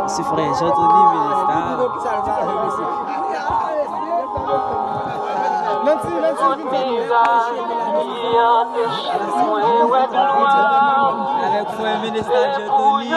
Si frère Jean-Tony Ministar. Avec frère Ministar Jean-Tony.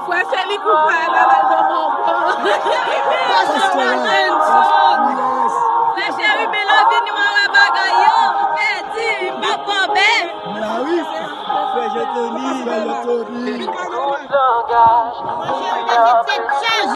Foi feliz com o pai, ela do mundo. Deixa eu ir lá vir uma bagaiô, pede, papo bem. Ah oui, frère Jean-Tony.